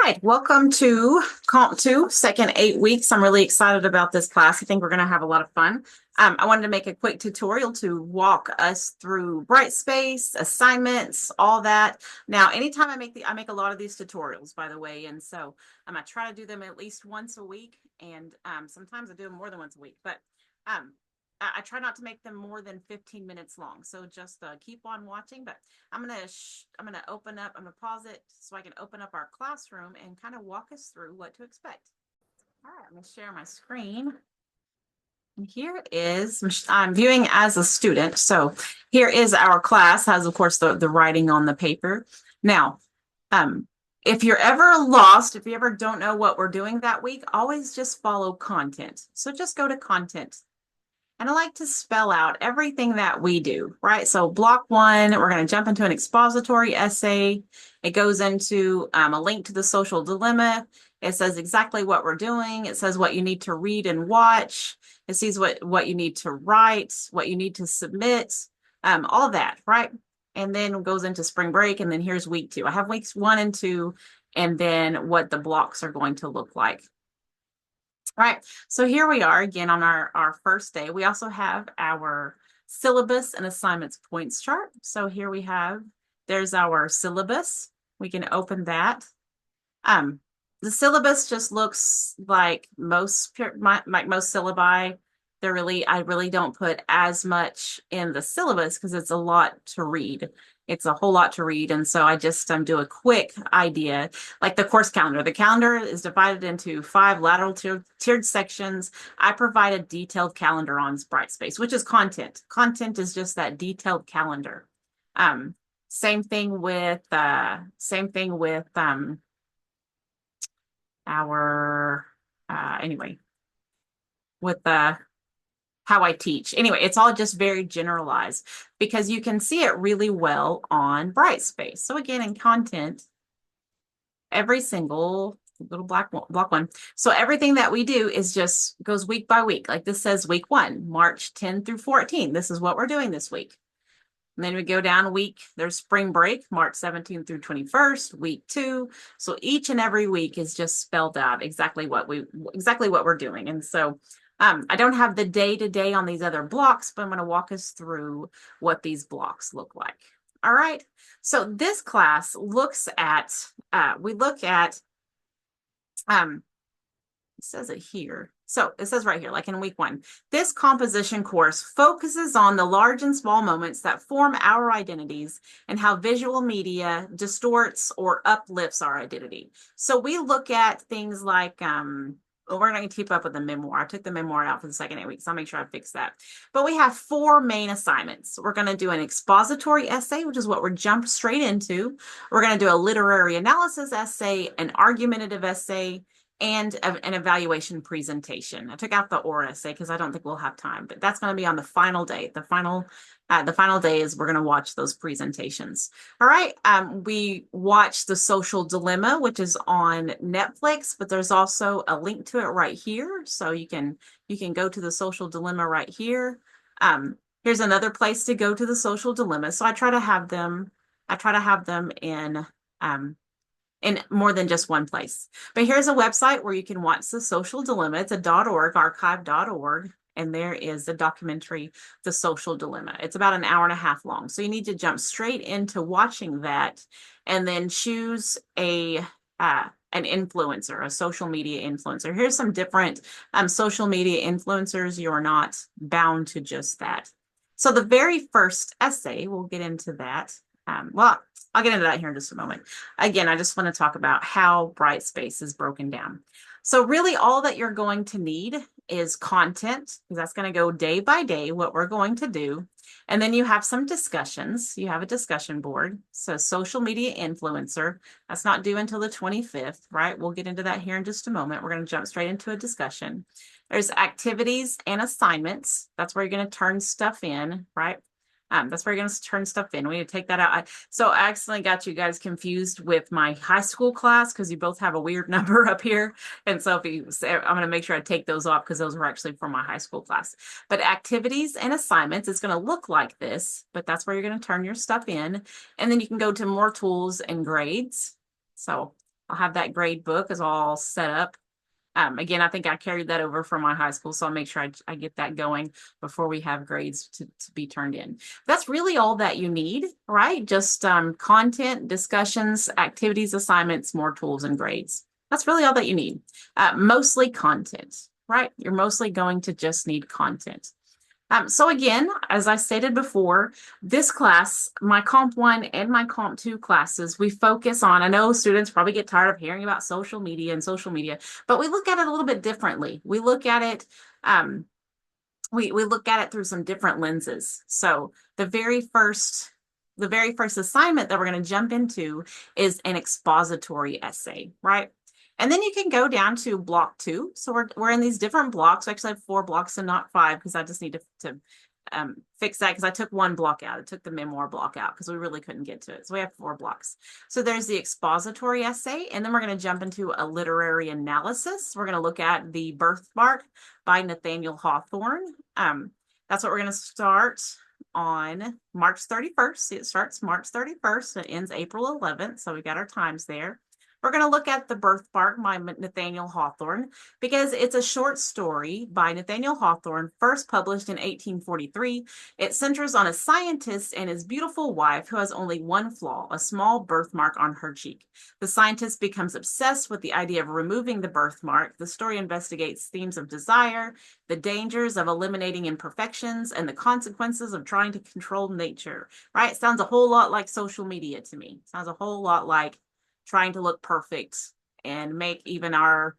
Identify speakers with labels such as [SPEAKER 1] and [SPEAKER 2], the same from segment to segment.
[SPEAKER 1] right, welcome to Comp 2, second 8 weeks. I'm really excited about this class. I think we're going to have a lot of fun. I wanted to make a quick tutorial to walk us through Brightspace, assignments, all that. Now, anytime I make a lot of these tutorials, by the way, and so I try to do them at least once a week, and sometimes I do them more than once a week, but um, I try not to make them more than 15 minutes long. So just keep on watching, but I'm gonna open up, I'm gonna pause it so I can open up our classroom and kind of walk us through what to expect. All right, I'm gonna share my screen. And here is, I'm viewing as a student. So here is our class, has of course the writing on the paper. Now, if you're ever lost, if you ever don't know what we're doing that week, always just follow content. So just go to content. And I like to spell out everything that we do, right? So block 1, we're going to jump into an expository essay. It goes into a link to the social dilemma. It says exactly what we're doing. It says what you need to read and watch. It says what you need to write, what you need to submit, all that, right? And then it goes into spring break. And then here's week 2. I have weeks 1 and 2, and then what the blocks are going to look like. All right, so here we are again on our first day. We also have our syllabus and assignments points chart. So here we have, there's our syllabus. We can open that. The syllabus just looks like most syllabi. I really don't put as much in the syllabus because it's a lot to read. It's a whole lot to read. And so I just do a quick idea, like the course calendar. The calendar is divided into 5 lateral tiered sections. I provide a detailed calendar on Brightspace, which is content. Content is just that detailed calendar. Same thing with our anyway, with how I teach. Anyway, it's all just very generalized because you can see it really well on Brightspace. So again, in content, every single little block 1. So everything that we do is just goes week by week. Like this says week 1, March 10 through 14. This is what we're doing this week. And then we go down a week, there's spring break, March 17th through 21st, week 2. So each and every week is just spelled out exactly what we're doing. And so I don't have the day-to-day on these other blocks, but I'm going to walk us through what these blocks look like. All right. So this class looks at, it says it here. So it says right here, like in week 1, this composition course focuses on the large and small moments that form our identities and how visual media distorts or uplifts our identity. So we look at things like, we're not going to keep up with the memoir. I took the memoir out for the second 8 weeks. I'll make sure I fix that. But we have 4 main assignments. We're going to do an expository essay, which is what we're jumped straight into. We're going to do a literary analysis essay, an argumentative essay, and an evaluation presentation. I took out the or essay because I don't think we'll have time, but that's going to be on the final day. The final day is we're going to watch those presentations. All right. We watched The Social Dilemma, which is on Netflix, but there's also a link to it right here. So you can go to The Social Dilemma right here. Here's another place to go to The Social Dilemma. So I try to have them in more than just one place. But here's a website where you can watch The Social Dilemma. It's a .org, archive.org, and there is the documentary, The Social Dilemma. It's about an hour and a half long. So you need to jump straight into watching that and then choose an influencer, a social media influencer. Here's some different social media influencers. You're not bound to just that. So the very first essay, we'll get into that. I'll get into that here in just a moment. Again, I just want to talk about how Brightspace is broken down. So really all that you're going to need is content, because that's going to go day by day, what we're going to do. And then you have some discussions. You have a discussion board. So social media influencer, that's not due until the 25th, right? We'll get into that here in just a moment. We're going to jump straight into a discussion. There's activities and assignments. That's where you're going to turn stuff in, right? That's where you're going to turn stuff in. We need to take that out. So I accidentally got you guys confused with my high school class because you both have a weird number up here. And so I'm going to make sure I take those off because those were actually from my high school class. But activities and assignments, it's going to look like this, but that's where you're going to turn your stuff in. And then you can go to more tools and grades. So I'll have that grade book is all set up. Again, I think I carried that over from my high school, so I'll make sure I get that going before we have grades to be turned in. That's really all that you need, right? Just content, discussions, activities, assignments, more tools, and grades. That's really all that you need. Mostly content, right? You're mostly going to just need content. So again, as I stated before, this class, my Comp 1 and my Comp 2 classes, we focus on, I know students probably get tired of hearing about social media, but we look at it a little bit differently. We look at it, we look at it through some different lenses. So the very first assignment that we're going to jump into is an expository essay, right? And then you can go down to block 2. So we're in these different blocks. I actually have 4 blocks and not 5 because I just need to fix that because I took 1 block out. I took the memoir block out because we really couldn't get to it. So we have 4 blocks. So there's the expository essay, and then we're going to jump into a literary analysis. We're going to look at The Birthmark by Nathaniel Hawthorne. That's what we're going to start on March 31st. It starts March 31st. It ends April 11th. So we got our times there. We're going to look at The Birthmark by Nathaniel Hawthorne because it's a short story by Nathaniel Hawthorne, first published in 1843. It centers on a scientist and his beautiful wife who has only one flaw, a small birthmark on her cheek. The scientist becomes obsessed with the idea of removing the birthmark. The story investigates themes of desire, the dangers of eliminating imperfections, and the consequences of trying to control nature, right? Sounds a whole lot like social media to me. Sounds a whole lot like trying to look perfect and make even our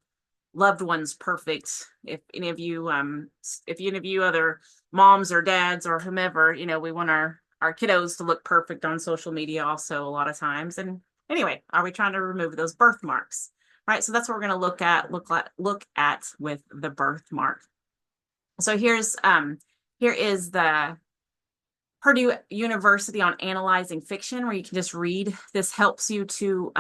[SPEAKER 1] loved ones perfect. If any of you other moms or dads or whomever, we want our kiddos to look perfect on social media also a lot of times. And anyway, are we trying to remove those birthmarks? Right. So that's what we're going to look at with the birthmark. So here is the Purdue University on Analyzing Fiction, where you can just read. This helps you to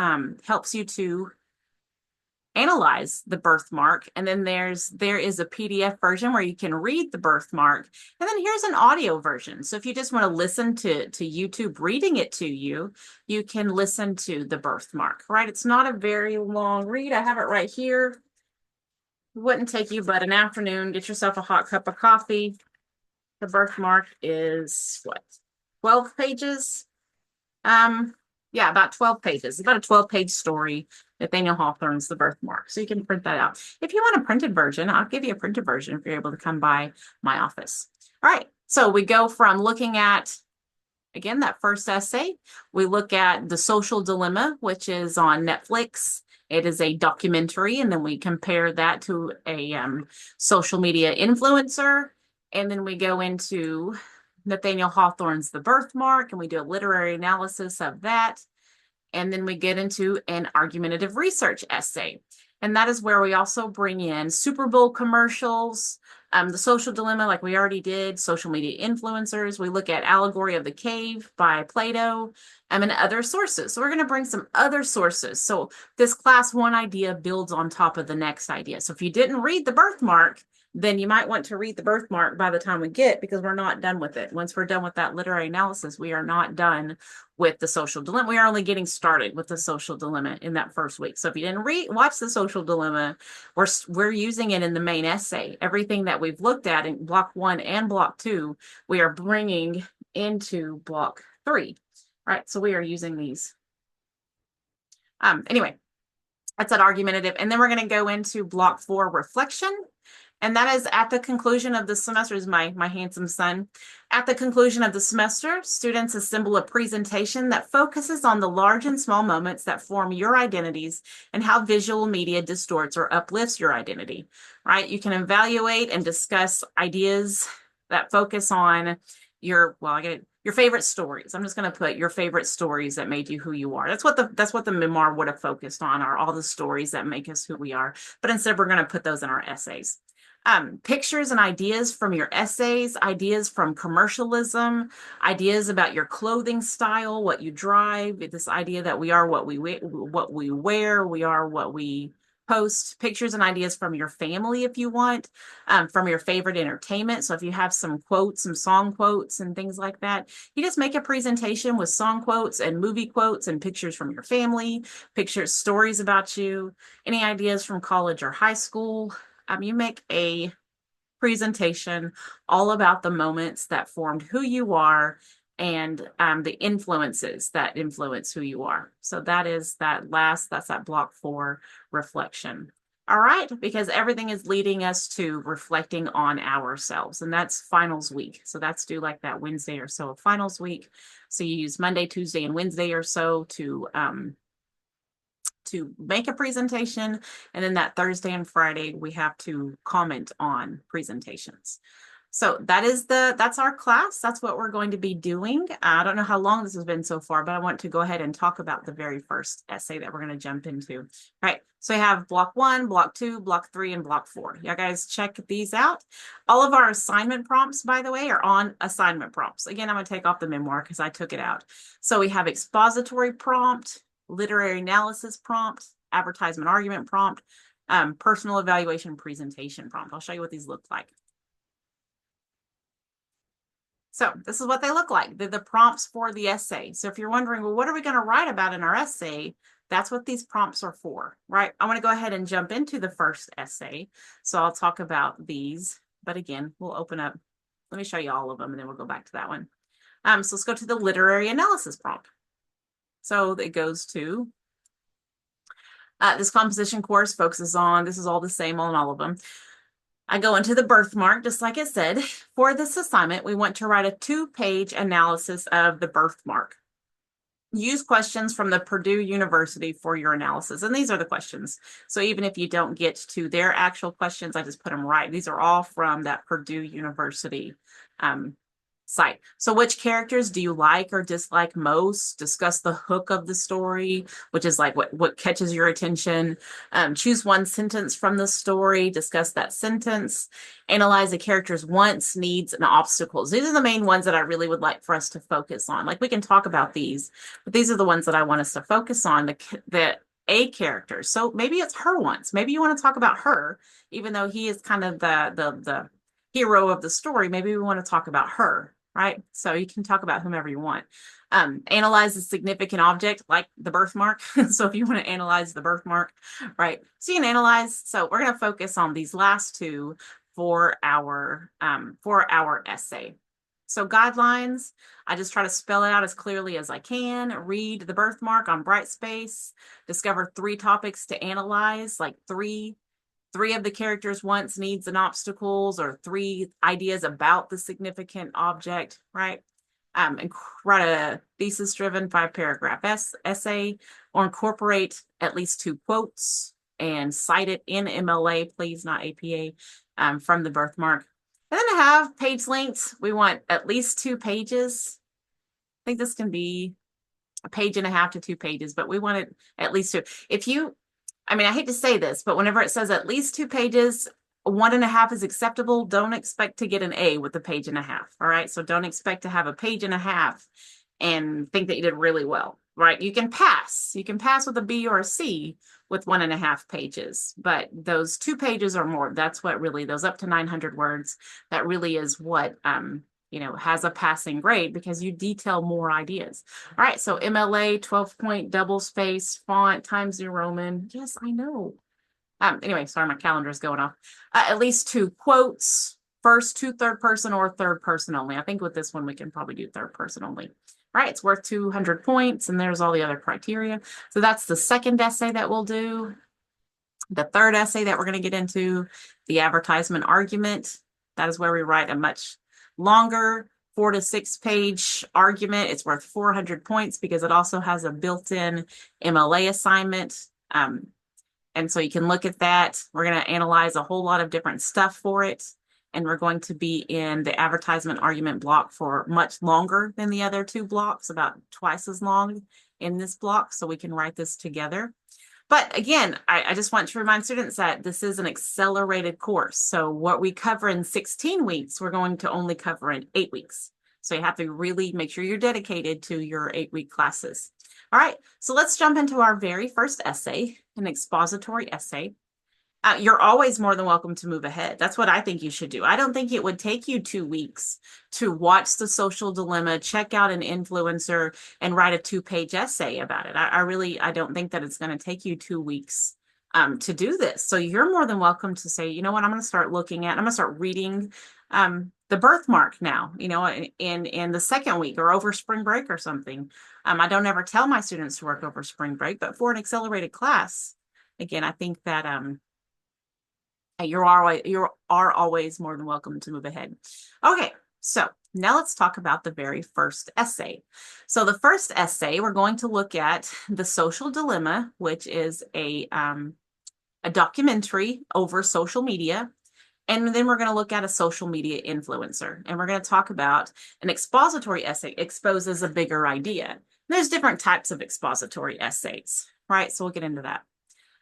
[SPEAKER 1] analyze the birthmark. And then there is a PDF version where you can read the birthmark. And then here's an audio version. So if you just want to listen to YouTube reading it to you, you can listen to the birthmark, right? It's not a very long read. I have it right here. It wouldn't take you but an afternoon. Get yourself a hot cup of coffee. The birthmark is what, 12 pages? Yeah, about 12 pages. About a 12-page story. Nathaniel Hawthorne's The Birthmark. So you can print that out. If you want a printed version, I'll give you a printed version if you're able to come by my office. All right, so we go from looking at, again, that first essay. We look at The Social Dilemma, which is on Netflix. It is a documentary, and then we compare that to a social media influencer. And then we go into Nathaniel Hawthorne's The Birthmark, and we do a literary analysis of that. And then we get into an argumentative research essay. And that is where we also bring in Super Bowl commercials, The Social Dilemma, like we already did, social media influencers. We look at Allegory of the Cave by Plato, and other sources. So we're going to bring some other sources. So this class 1 idea builds on top of the next idea. So if you didn't read The Birthmark, then you might want to read The Birthmark by the time we get, because we're not done with it. Once we're done with that literary analysis, we are not done with The Social Dilemma. We are only getting started with The Social Dilemma in that first week. So if you didn't watch The Social Dilemma, we're using it in the main essay. Everything that we've looked at in block 1 and block 2, we are bringing into block 3. Right? So we are using these. Anyway, that's that argumentative. And then we're going to go into block 4, reflection. And that is at the conclusion of the semester, is my handsome son. At the conclusion of the semester, students assemble a presentation that focuses on the large and small moments that form your identities and how visual media distorts or uplifts your identity, right? You can evaluate and discuss ideas that focus on your favorite stories. I'm just going to put your favorite stories that made you who you are. That's what the memoir would have focused on, are all the stories that make us who we are. But instead, we're going to put those in our essays. Pictures and ideas from your essays, ideas from commercialism, ideas about your clothing style, what you drive, this idea that we are what we wear, we are what we post pictures and ideas from your family if you want, from your favorite entertainment. So if you have some quotes, some song quotes and things like that, you just make a presentation with song quotes and movie quotes and pictures from your family, pictures, stories about you, any ideas from college or high school. You make a presentation all about the moments that formed who you are and the influences that influence who you are. So that's that block 4 reflection. All right, because everything is leading us to reflecting on ourselves, and that's finals week. So that's due like that Wednesday or so of finals week. So you use Monday, Tuesday, and Wednesday or so to make a presentation, and then that Thursday and Friday we have to comment on presentations. So that's our class. That's what we're going to be doing. I don't know how long this has been so far, but I want to go ahead and talk about the very first essay that we're going to jump into. All right, so we have block 1, block 2, block 3, and block 4. You guys check these out. All of our assignment prompts, by the way, are on assignment prompts. Again, I'm going to take off the memoir because I took it out. So we have expository prompt, literary analysis prompt, advertisement argument prompt, personal evaluation presentation prompt. I'll show you what these look like. So this is what they look like. They're the prompts for the essay. So if you're wondering, well, what are we going to write about in our essay? That's what these prompts are for, right? I want to go ahead and jump into the first essay. So I'll talk about these, but again, we'll open up. Let me show you all of them and then we'll go back to that one. So let's go to the literary analysis prompt. So it goes to this composition course focuses on, this is all the same on all of them. I go into the birthmark, just like it said. For this assignment, we want to write a 2-page analysis of the birthmark. Use questions from the Purdue University for your analysis. And these are the questions. So even if you don't get to their actual questions, I just put them right. These are all from that Purdue University site. So which characters do you like or dislike most? Discuss the hook of the story, which is like what catches your attention. Choose one sentence from the story, discuss that sentence. Analyze the character's wants, needs, and obstacles. These are the main ones that I really would like for us to focus on. Like we can talk about these, but these are the ones that I want us to focus on, the a character. So maybe it's her wants. Maybe you want to talk about her, even though he is kind of the hero of the story. Maybe we want to talk about her, right? So you can talk about whomever you want. Analyze a significant object like the birthmark. So if you want to analyze the birthmark, right? So you can analyze. So we're going to focus on these last two for our essay. So guidelines, I just try to spell it out as clearly as I can. Read the birthmark on Brightspace. Discover 3 topics to analyze, like three of the characters' wants, needs, and obstacles, or 3 ideas about the significant object, right? And write a thesis-driven 5-paragraph essay, or incorporate at least 2 quotes and cite it in MLA, please, not APA, from the birthmark. And then to have page lengths, we want at least 2 pages. I think this can be 1.5 pages to 2 pages, but we want it at least 2. I hate to say this, but whenever it says at least 2 pages, 1.5 is acceptable. Don't expect to get an A with 1.5 pages. All right. So don't expect to have 1.5 pages and think that you did really well, right? You can pass with a B or a C with 1.5 pages, but those 2 pages or more, that's what really, those up to 900 words, that really is what, has a passing grade because you detail more ideas. All right, so MLA, 12-point double space, font, Times New Roman. Yes, I know. Anyway, sorry, my calendar is going off. At least 2 quotes, first 2 third person or third person only. I think with this one, we can probably do third person only. All right, it's worth 200 points, and there's all the other criteria. So that's the second essay that we'll do. The third essay that we're going to get into, the advertisement argument. That is where we write a much longer 4 to 6 page argument. It's worth 400 points because it also has a built-in MLA assignment. And so you can look at that. We're going to analyze a whole lot of different stuff for it. And we're going to be in the advertisement argument block for much longer than the other 2 blocks, about twice as long in this block. So we can write this together. But again, I just want to remind students that this is an accelerated course. So what we cover in 16 weeks, we're going to only cover in 8 weeks. So you have to really make sure you're dedicated to your 8-week classes. All right, so let's jump into our very first essay, an expository essay. You're always more than welcome to move ahead. That's what I think you should do. I don't think it would take you 2 weeks to watch The Social Dilemma, check out an influencer, and write a 2-page essay about it. I don't think that it's going to take you 2 weeks to do this. So you're more than welcome to say, you know what, I'm going to start looking at, I'm going to start reading the birthmark now, in the second week or over spring break or something. I don't ever tell my students to work over spring break, but for an accelerated class, again, I think that you are always more than welcome to move ahead. Okay, so now let's talk about the very first essay. So the first essay, we're going to look at The Social Dilemma, which is a documentary over social media. And then we're going to look at a social media influencer. And we're going to talk about an expository essay exposes a bigger idea. There's different types of expository essays, right? So we'll get into that.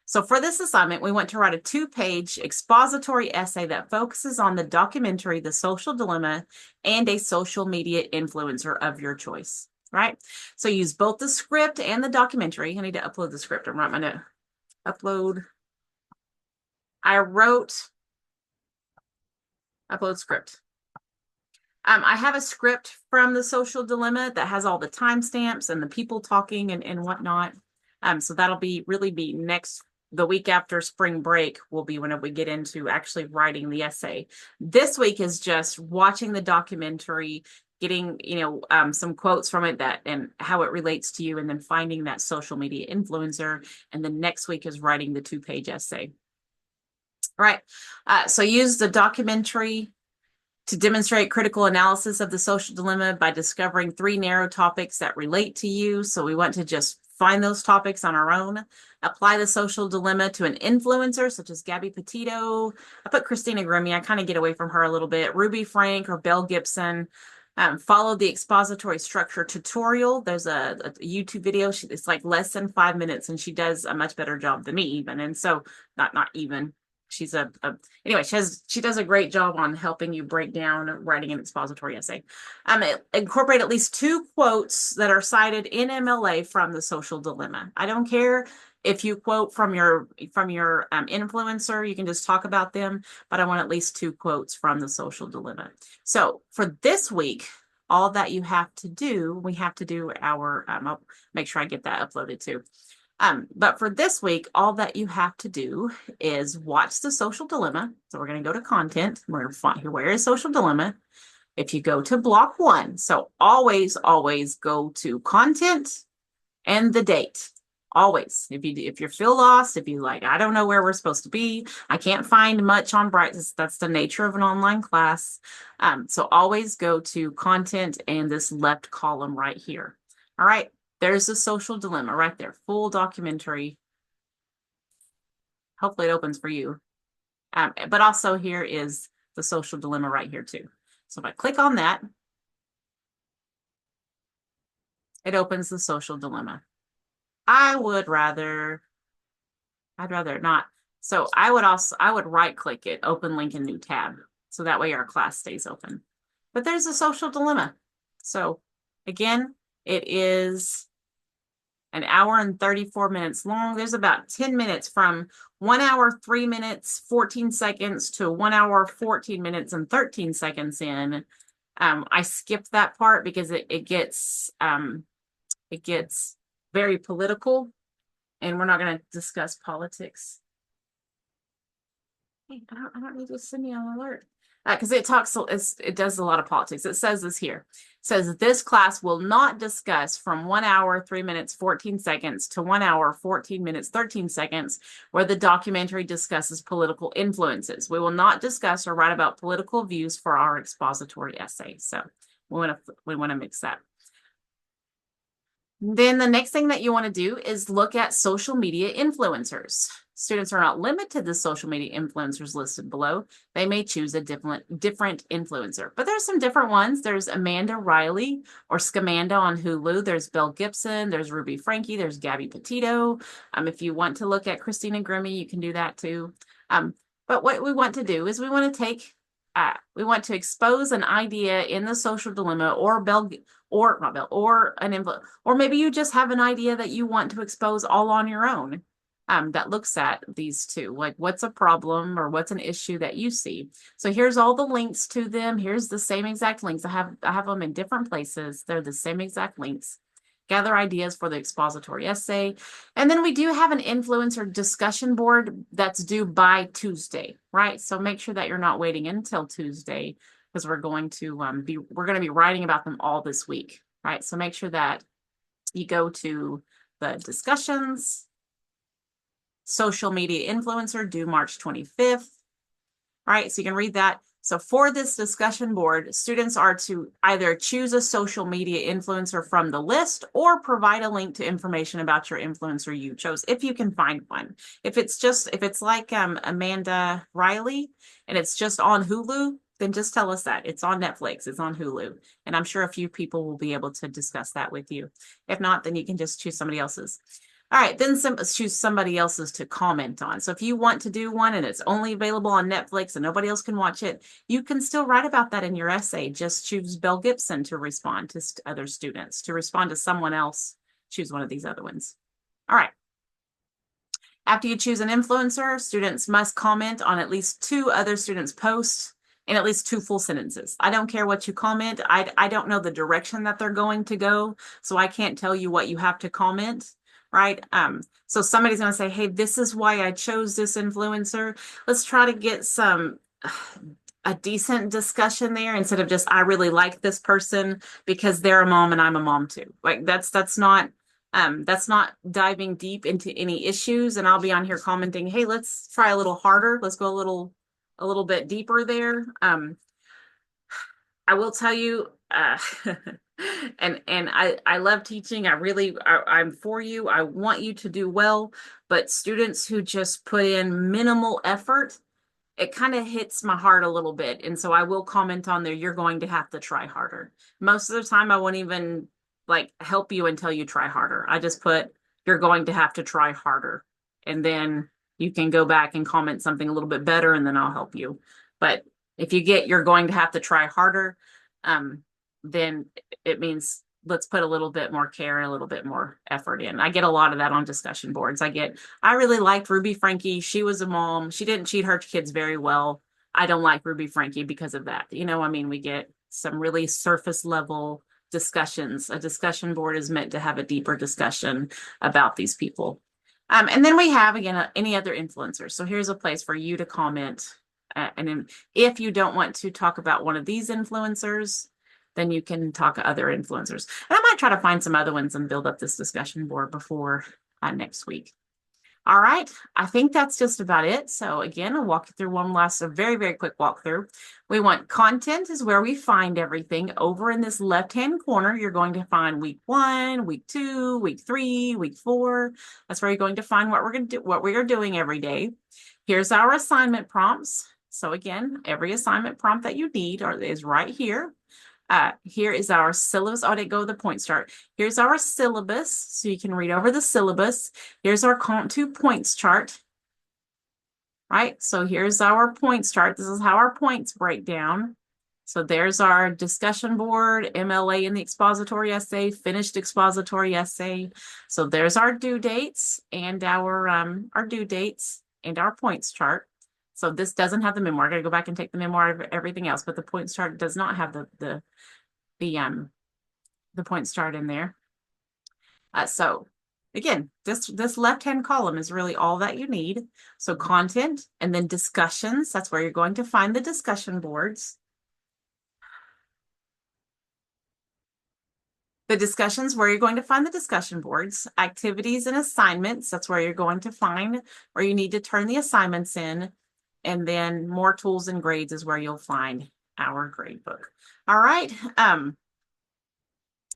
[SPEAKER 1] So for this assignment, we want to write a 2-page expository essay that focuses on the documentary, The Social Dilemma, and a social media influencer of your choice, right? So use both the script and the documentary. I need to upload the script. I'm writing my note. Upload. Upload script. I have a script from The Social Dilemma that has all the timestamps and the people talking and whatnot. So that'll really be the week after spring break will be whenever we get into actually writing the essay. This week is just watching the documentary, getting, some quotes from it and how it relates to you, and then finding that social media influencer. And then next week is writing the 2-page essay. All right. So use the documentary to demonstrate critical analysis of the social dilemma by discovering 3 narrow topics that relate to you. So we want to just find those topics on our own. Apply the social dilemma to an influencer such as Gabby Petito. I put Christina Grimmie. I kind of get away from her a little bit. Ruby Frank or Belle Gibson. Follow the expository structure tutorial. There's a YouTube video. It's like less than 5 minutes, and she does a much better job than me even. And so not even. She's anyway, she does a great job on helping you break down writing an expository essay. Incorporate at least 2 quotes that are cited in MLA from The Social Dilemma. I don't care if you quote from your influencer, you can just talk about them, but I want at least 2 quotes from The Social Dilemma. So for this week, all that you have to do, we have to do our, I'll make sure I get that uploaded too. But for this week, all that you have to do is watch The Social Dilemma. So we're going to go to content. We're going to find here, where is Social Dilemma? If you go to block 1, so always go to content and the date. Always. If you feel lost, if you I don't know where we're supposed to be, I can't find much on Bright. That's the nature of an online class. So always go to content and this left column right here. All right. There's The Social Dilemma right there, full documentary. Hopefully it opens for you. But also here is The Social Dilemma right here too. So if I click on that, it opens The Social Dilemma. I'd rather not. So I would right click it, open link in new tab. So that way our class stays open. But there's The Social Dilemma. So again, it is an hour and 34 minutes long. There's about 10 minutes from 1 hour, 3 minutes, 14 seconds to 1 hour, 14 minutes and 13 seconds in. I skipped that part because it gets very political, and we're not going to discuss politics. Hey, I don't need to send me an alert. Because it does a lot of politics. It says this here. It says this class will not discuss from 1 hour, 3 minutes, 14 seconds to 1 hour, 14 minutes, 13 seconds, where the documentary discusses political influences. We will not discuss or write about political views for our expository essay. So we want to mix that. Then the next thing that you want to do is look at social media influencers. Students are not limited to social media influencers listed below. They may choose a different influencer, but there's some different ones. There's Amanda Riley or Scamanda on Hulu. There's Belle Gibson. There's Ruby Frankie. There's Gabby Petito. If you want to look at Christina Grimmie, you can do that too. But what we want to do is we want to expose an idea in The Social Dilemma or an influence, or maybe you just have an idea that you want to expose all on your own. that looks at these two, like what's a problem or what's an issue that you see. So here's all the links to them. Here's the same exact links. I have them in different places. They're the same exact links. Gather ideas for the expository essay. And then we do have an influencer discussion board that's due by Tuesday, right? So make sure that you're not waiting until Tuesday, because we're going to be writing about them all this week, right? So make sure that you go to the discussions, social media influencer due March 25th, right? So you can read that. So for this discussion board, students are to either choose a social media influencer from the list or provide a link to information about your influencer you chose, if you can find one. If it's like Amanda Riley and it's just on Hulu, then just tell us that. It's on Netflix, it's on Hulu. And I'm sure a few people will be able to discuss that with you. If not, then you can just choose somebody else's. All right, then choose somebody else's to comment on. So if you want to do one and it's only available on Netflix and nobody else can watch it, you can still write about that in your essay. Just choose Belle Gibson to respond to other students. To respond to someone else, choose one of these other ones. All right. After you choose an influencer, students must comment on at least 2 other students' posts in at least 2 full sentences. I don't care what you comment. I don't know the direction that they're going to go, so I can't tell you what you have to comment. Right? So somebody's going to say, hey, this is why I chose this influencer. Let's try to get a decent discussion there instead of just, I really like this person because they're a mom and I'm a mom too. Like that's not diving deep into any issues. And I'll be on here commenting, hey, let's try a little harder. Let's go a little bit deeper there. I will tell you, and I love teaching. I'm for you. I want you to do well, but students who just put in minimal effort, it kind of hits my heart a little bit. And so I will comment on there, you're going to have to try harder. Most of the time I won't even like help you until you try harder. I just put, you're going to have to try harder. And then you can go back and comment something a little bit better and then I'll help you. But if you get, you're going to have to try harder, then it means let's put a little bit more care and a little bit more effort in. I get a lot of that on discussion boards. I really liked Ruby Frankie. She was a mom. She didn't treat her kids very well. I don't like Ruby Frankie because of that. You know, I mean, we get some really surface level discussions. A discussion board is meant to have a deeper discussion about these people. And then we have, again, any other influencers. So here's a place for you to comment. And then if you don't want to talk about one of these influencers, then you can talk to other influencers. And I might try to find some other ones and build up this discussion board before next week. All right, I think that's just about it. So again, I'll walk you through a very, very quick walkthrough. We want content is where we find everything. Over in this left-hand corner, you're going to find week 1, week 2, week 3, week 4. That's where you're going to find what we're going to do, what we are doing every day. Here's our assignment prompts. So again, every assignment prompt that you need is right here. Here is our syllabus. Oh, I didn't go to the point start. Here's our syllabus, so you can read over the syllabus. Here's our Comp 2 points chart. Right, so here's our points chart. This is how our points break down. So there's our discussion board, MLA in the expository essay, finished expository essay. So there's our due dates and our due dates and our points chart. So this doesn't have the memoir. I got to go back and take the memoir of everything else, but the points chart does not have the points chart in there. So again, this left-hand column is really all that you need. So content and then discussions. That's where you're going to find the discussion boards. The discussions where you're going to find the discussion boards. Activities and assignments. That's where you're going to find where you need to turn the assignments in. And then more tools and grades is where you'll find our grade book. All right.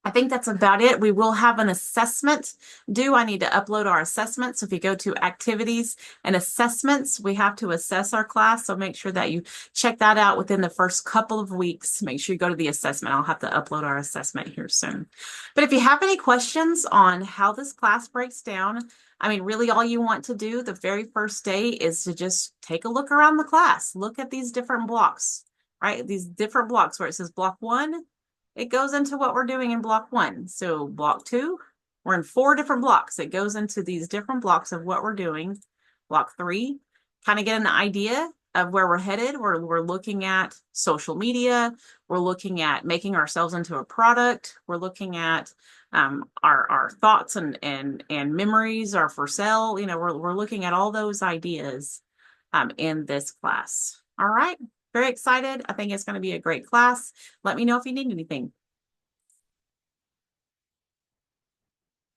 [SPEAKER 1] I think that's about it. We will have an assessment due. I need to upload our assessment. So if you go to activities and assessments, we have to assess our class. So make sure that you check that out within the first couple of weeks. Make sure you go to the assessment. I'll have to upload our assessment here soon. But if you have any questions on how this class breaks down, I mean, really all you want to do the very first day is to just take a look around the class. Look at these different blocks, right? These different blocks where it says block 1, it goes into what we're doing in block 1. So block 2, We're in 4 different blocks. It goes into these different blocks of what we're doing. Block 3, kind of get an idea of where we're headed. We're looking at social media. We're looking at making ourselves into a product. We're looking at our thoughts and memories are for sale. You know, we're looking at all those ideas in this class. All right. Very excited. I think it's going to be a great class. Let me know if you need anything.